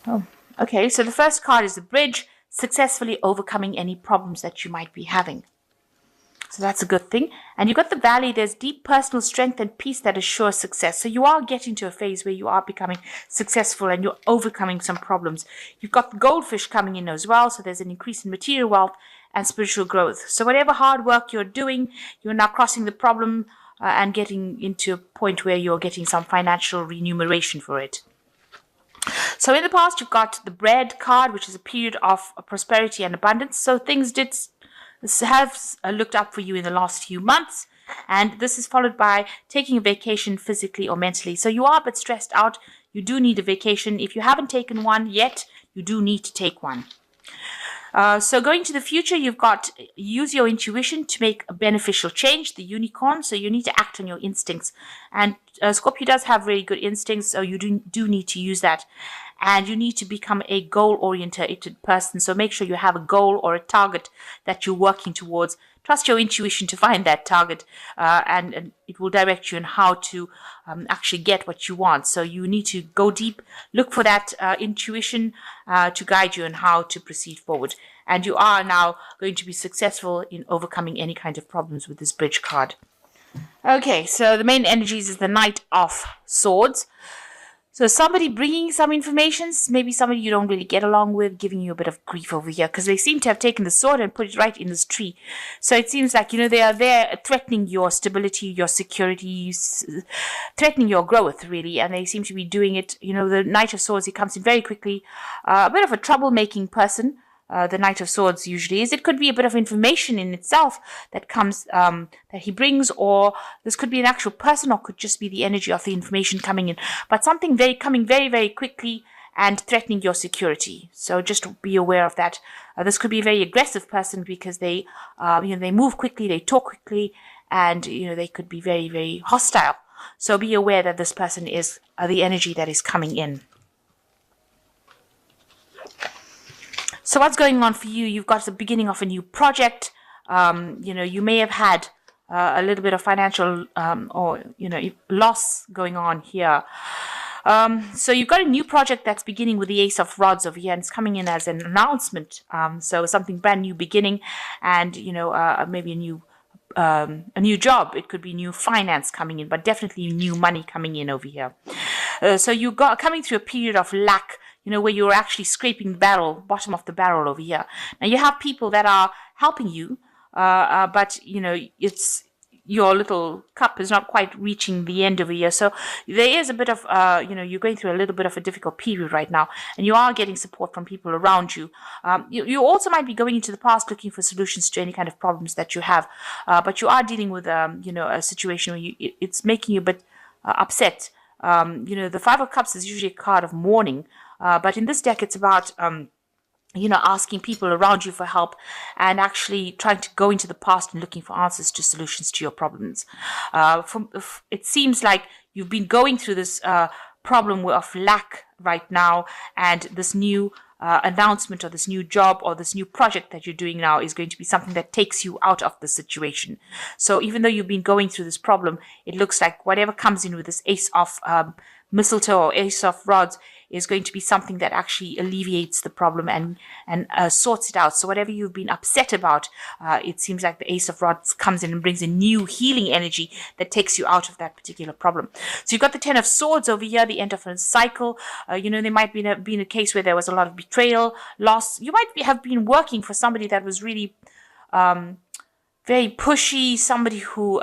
Oh, okay. So the first card is the bridge, successfully overcoming any problems that you might be having. So that's a good thing. And you got the valley. There's deep personal strength and peace that assures success. So you are getting to a phase where you are becoming successful and you're overcoming some problems. You've got the goldfish coming in as well. So there's an increase in material wealth and spiritual growth. So whatever hard work you're doing, you're now crossing the problem and getting into a point where you're getting some financial remuneration for it. So in the past, you've got the bread card, which is a period of prosperity and abundance. So things did have looked up for you in the last few months. And this is followed by taking a vacation physically or mentally. So you are a bit stressed out. You do need a vacation. If you haven't taken one yet, you do need to take one. So going to the future, you've got use your intuition to make a beneficial change, the unicorn. So you need to act on your instincts. And Scorpio does have really good instincts, so you do need to use that. And you need to become a goal-oriented person. So make sure you have a goal or a target that you're working towards. Trust your intuition to find that target, and it will direct you on how to actually get what you want. So you need to go deep, look for that intuition to guide you on how to proceed forward. And you are now going to be successful in overcoming any kind of problems with this bridge card. Okay, so the main energies is the Knight of Swords. So somebody bringing some information, maybe somebody you don't really get along with, giving you a bit of grief over here, because they seem to have taken the sword and put it right in this tree. So it seems like, they are there threatening your stability, your security, threatening your growth, really. And they seem to be doing it, the Knight of Swords, he comes in very quickly, a bit of a troublemaking person. The Knight of Swords usually is. It could be a bit of information in itself that comes, that he brings, or this could be an actual person, or could just be the energy of the information coming in. But something coming very, very quickly and threatening your security. So just be aware of that. This could be a very aggressive person because they move quickly, they talk quickly, and they could be very, very hostile. So be aware that this person is the energy that is coming in. So what's going on for you? You've got the beginning of a new project. You may have had a little bit of financial loss going on here. So you've got a new project that's beginning with the Ace of Rods over here, and it's coming in as an announcement. So something brand new beginning, and maybe a new job. It could be new finance coming in, but definitely new money coming in over here. So you got coming through a period of lack, where you're actually scraping the bottom of the barrel over here. Now you have people that are helping you, but it's your little cup is not quite reaching the end over here. So there is a bit of, you're going through a little bit of a difficult period right now, and you are getting support from people around you. You also might be going into the past looking for solutions to any kind of problems that you have, but you are dealing with, a situation where it's making you a bit upset. The Five of Cups is usually a card of mourning, but in this deck, it's about, asking people around you for help and actually trying to go into the past and looking for answers to solutions to your problems. It seems like you've been going through this problem of lack right now, and this new announcement or this new job or this new project that you're doing now is going to be something that takes you out of the situation. So even though you've been going through this problem, it looks like whatever comes in with this Ace of Mistletoe or Ace of Rods is going to be something that actually alleviates the problem and sorts it out. So whatever you've been upset about, it seems like the Ace of Rods comes in and brings a new healing energy that takes you out of that particular problem. So you've got the Ten of Swords over here, the end of a cycle. There might be been a case where there was a lot of betrayal, loss. You might have been working for somebody that was really very pushy, somebody who,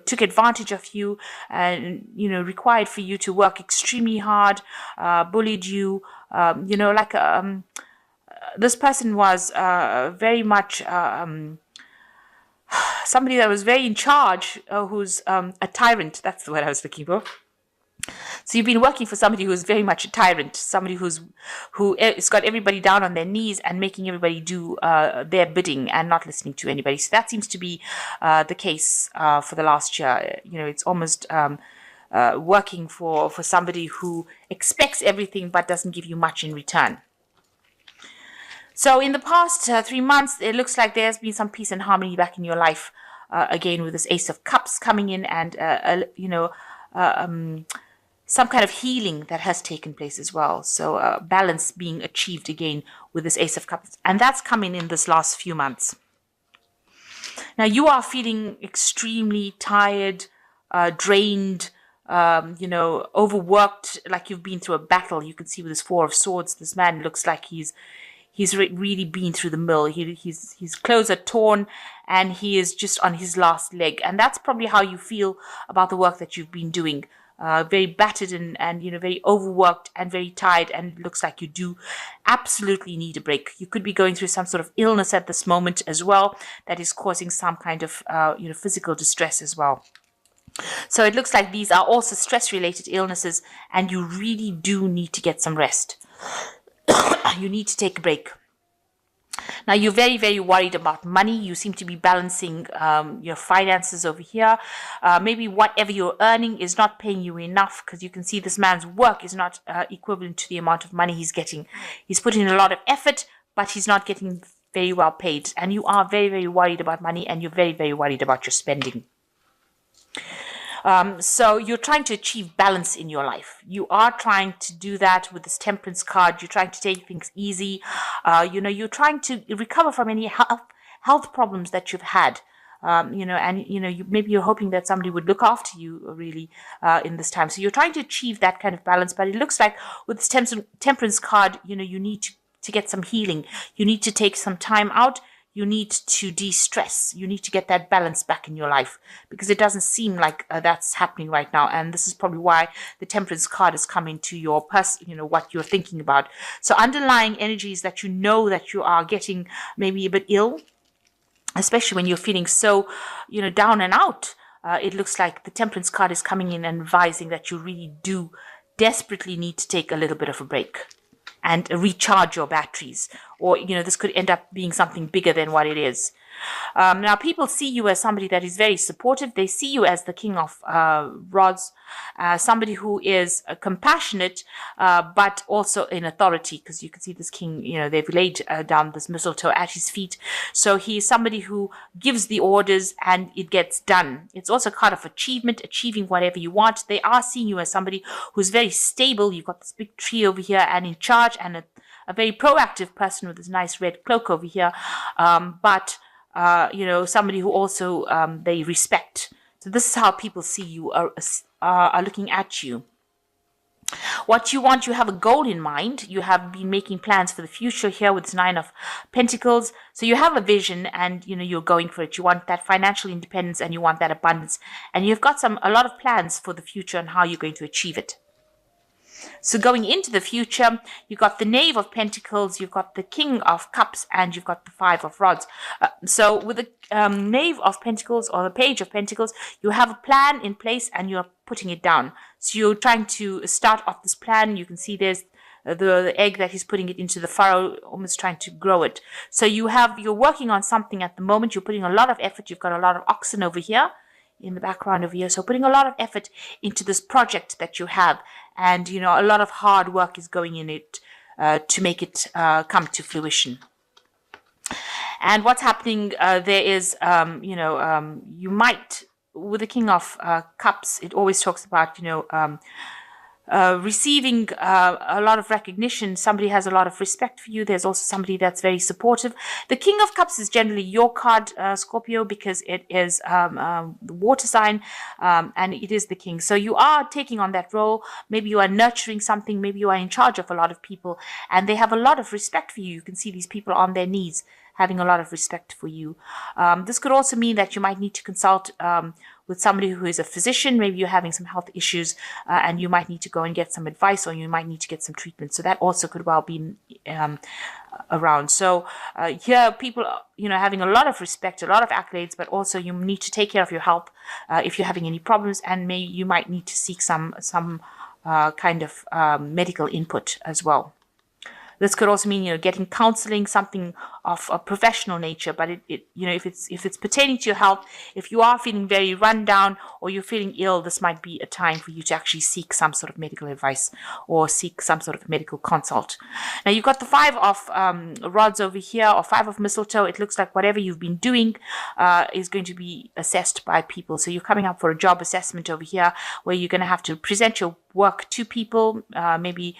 took advantage of you and, required for you to work extremely hard, bullied you, this person was very much somebody that was very in charge, who's a tyrant. That's the word I was looking for. So you've been working for somebody who's very much a tyrant, somebody who's got everybody down on their knees and making everybody do their bidding and not listening to anybody. So that seems to be the case for the last year. It's almost working for somebody who expects everything but doesn't give you much in return. So in the past 3 months, it looks like there's been some peace and harmony back in your life, again with this Ace of Cups coming in and, some kind of healing that has taken place as well. So balance being achieved again with this Ace of Cups. And that's coming in this last few months. Now, you are feeling extremely tired, drained, overworked, like you've been through a battle. You can see with this Four of Swords, this man looks like he's really been through the mill. His clothes are torn and he is just on his last leg. And that's probably how you feel about the work that you've been doing. Very battered and very overworked and very tired, and it looks like you do absolutely need a break. You could be going through some sort of illness at this moment as well that is causing some kind of physical distress as well. So it looks like these are also stress-related illnesses, and you really do need to get some rest. You need to take a break. Now, you're very, very worried about money. You seem to be balancing your finances over here. Maybe whatever you're earning is not paying you enough, because you can see this man's work is not equivalent to the amount of money he's getting. He's putting in a lot of effort, but he's not getting very well paid. And you are very, very worried about money, and you're very, very worried about your spending. So you're trying to achieve balance in your life. You are trying to do that with this Temperance card. You're trying to take things easy. You're trying to recover from any health problems that you've had. Maybe you're hoping that somebody would look after you really in this time. So you're trying to achieve that kind of balance. But it looks like with this Temperance card, you need to get some healing. You need to take some time out. You need to de-stress. You need to get that balance back in your life, because it doesn't seem like that's happening right now. And this is probably why the Temperance card is coming to your person, what you're thinking about. So underlying energies that that you are getting maybe a bit ill, especially when you're feeling so, down and out. It looks like the Temperance card is coming in and advising that you really do desperately need to take a little bit of a break and recharge your batteries, or this could end up being something bigger than what it is. Now, people see you as somebody that is very supportive. They see you as the King of Rods, somebody who is compassionate, but also in authority, because you can see this king, they've laid down this mistletoe at his feet. So he is somebody who gives the orders and it gets done. It's also a card of achievement, achieving whatever you want. They are seeing you as somebody who's very stable. You've got this big tree over here and in charge, and a very proactive person with this nice red cloak over here. Somebody who also they respect. So this is how people see you, are looking at you. What you want, you have a goal in mind. You have been making plans for the future here with this Nine of Pentacles. So you have a vision, and you're going for it. You want that financial independence, and you want that abundance, and you've got a lot of plans for the future and how you're going to achieve it. So going into the future, you've got the Knave of Pentacles, you've got the King of Cups, and you've got the Five of Rods. So with the Knave of Pentacles or the Page of Pentacles, you have a plan in place and you're putting it down. So you're trying to start off this plan. You can see there's the egg that he's putting it into the furrow, almost trying to grow it. So you're working on something at the moment. You're putting a lot of effort. You've got a lot of oxen over here in the background over here. So putting a lot of effort into this project that you have. And, a lot of hard work is going in it to make it come to fruition. And what's happening there is, you might, with the King of Cups, it always talks about, receiving a lot of recognition. Somebody has a lot of respect for you. There's also somebody that's very supportive. The King of Cups is generally your card, Scorpio, because it is the water sign and it is the king. So you are taking on that role. Maybe you are nurturing something. Maybe you are in charge of a lot of people and they have a lot of respect for you. You can see these people on their knees having a lot of respect for you. This could also mean that you might need to consult with somebody who is a physician. Maybe you're having some health issues and you might need to go and get some advice, or you might need to get some treatment. So that also could well be around. So here people, having a lot of respect, a lot of accolades, but also you need to take care of your health if you're having any problems, and you might need to seek some kind of medical input as well. This could also mean, getting counseling, something of a professional nature. But if it's pertaining to your health, if you are feeling very run down or you're feeling ill, this might be a time for you to actually seek some sort of medical advice or seek some sort of medical consult. Now you've got the 5 of rods over here, or 5 of mistletoe. It looks like whatever you've been doing is going to be assessed by people. So you're coming up for a job assessment over here, where you're going to have to present your work to people. Maybe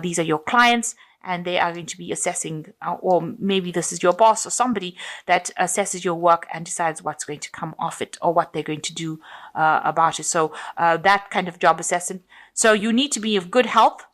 these are your clients, and they are going to be assessing, or maybe this is your boss or somebody that assesses your work and decides what's going to come off it or what they're going to do about it. So that kind of job assessment. So you need to be of good health,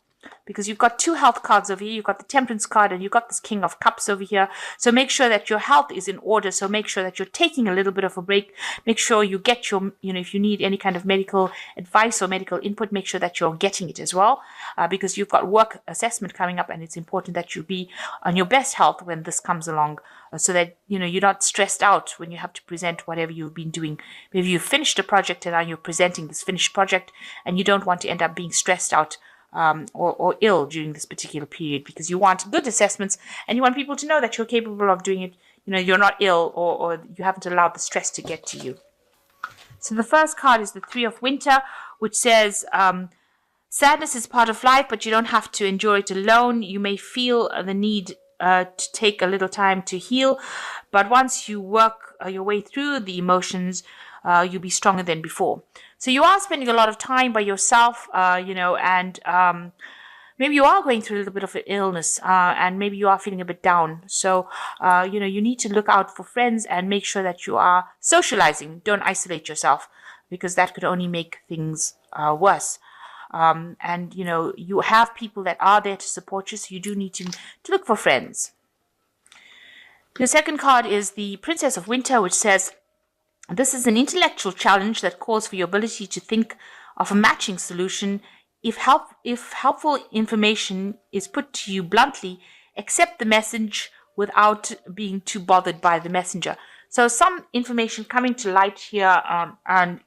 because you've got 2 health cards over here. You've got the Temperance card and you've got this King of Cups over here. So make sure that your health is in order. So make sure that you're taking a little bit of a break. Make sure you get your, if you need any kind of medical advice or medical input, make sure that you're getting it as well, because you've got work assessment coming up, and it's important that you be on your best health when this comes along, so that, you're not stressed out when you have to present whatever you've been doing. Maybe you've finished a project and now you're presenting this finished project, and you don't want to end up being stressed out or ill during this particular period, because you want good assessments and you want people to know that you're capable of doing it. You're not ill, or you haven't allowed the stress to get to you. So the first card is the 3 of Winter, which says sadness is part of life, but you don't have to endure it alone. You may feel the need to take a little time to heal, but once you work your way through the emotions, you'll be stronger than before. So you are spending a lot of time by yourself, and maybe you are going through a little bit of an illness, and maybe you are feeling a bit down. So, you need to look out for friends and make sure that you are socializing. Don't isolate yourself, because that could only make things worse. And, you have people that are there to support you, so you do need to look for friends. The second card is the Princess of Winter, which says, this is an intellectual challenge that calls for your ability to think of a matching solution. If helpful information is put to you bluntly, accept the message without being too bothered by the messenger. So some information coming to light here, and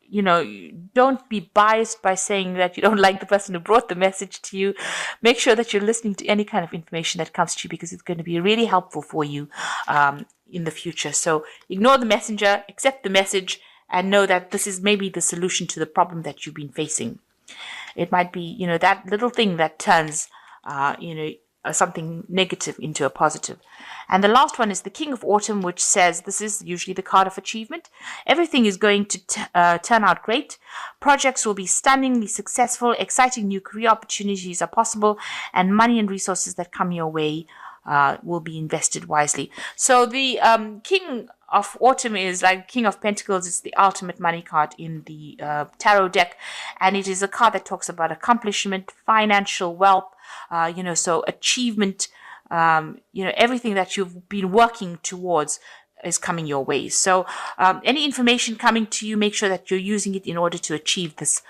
don't be biased by saying that you don't like the person who brought the message to you. Make sure that you're listening to any kind of information that comes to you, because it's going to be really helpful for you in the future. So ignore the messenger, accept the message, and know that this is maybe the solution to the problem that you've been facing. It might be, that little thing that turns, something negative into a positive. And the last one is the King of Autumn, which says, this is usually the card of achievement. Everything is going to turn out great. Projects will be stunningly successful. Exciting new career opportunities are possible, and money and resources that come your way will be invested wisely. So the King of Autumn is like King of Pentacles. It's the ultimate money card in the tarot deck, and it is a card that talks about accomplishment, financial wealth, so achievement, everything that you've been working towards is coming your way. So any information coming to you, make sure that you're using it in order to achieve this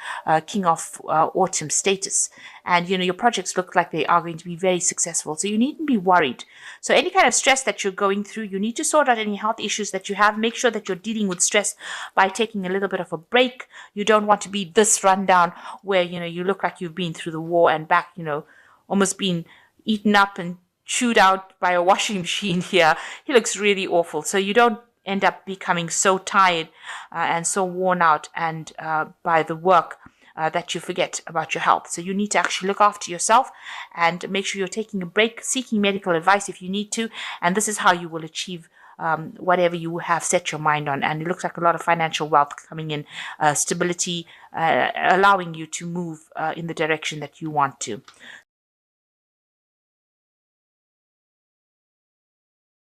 King of Autumn status. And, your projects look like they are going to be very successful. So you needn't be worried. So any kind of stress that you're going through, you need to sort out any health issues that you have. Make sure that you're dealing with stress by taking a little bit of a break. You don't want to be this rundown where, you look like you've been through the war and back, almost been eaten up and chewed out by a washing machine here. He looks really awful. So you don't end up becoming so tired and so worn out and by the work that you forget about your health. So you need to actually look after yourself and make sure you're taking a break, seeking medical advice if you need to. And this is how you will achieve whatever you have set your mind on. And it looks like a lot of financial wealth coming in, stability, allowing you to move in the direction that you want to.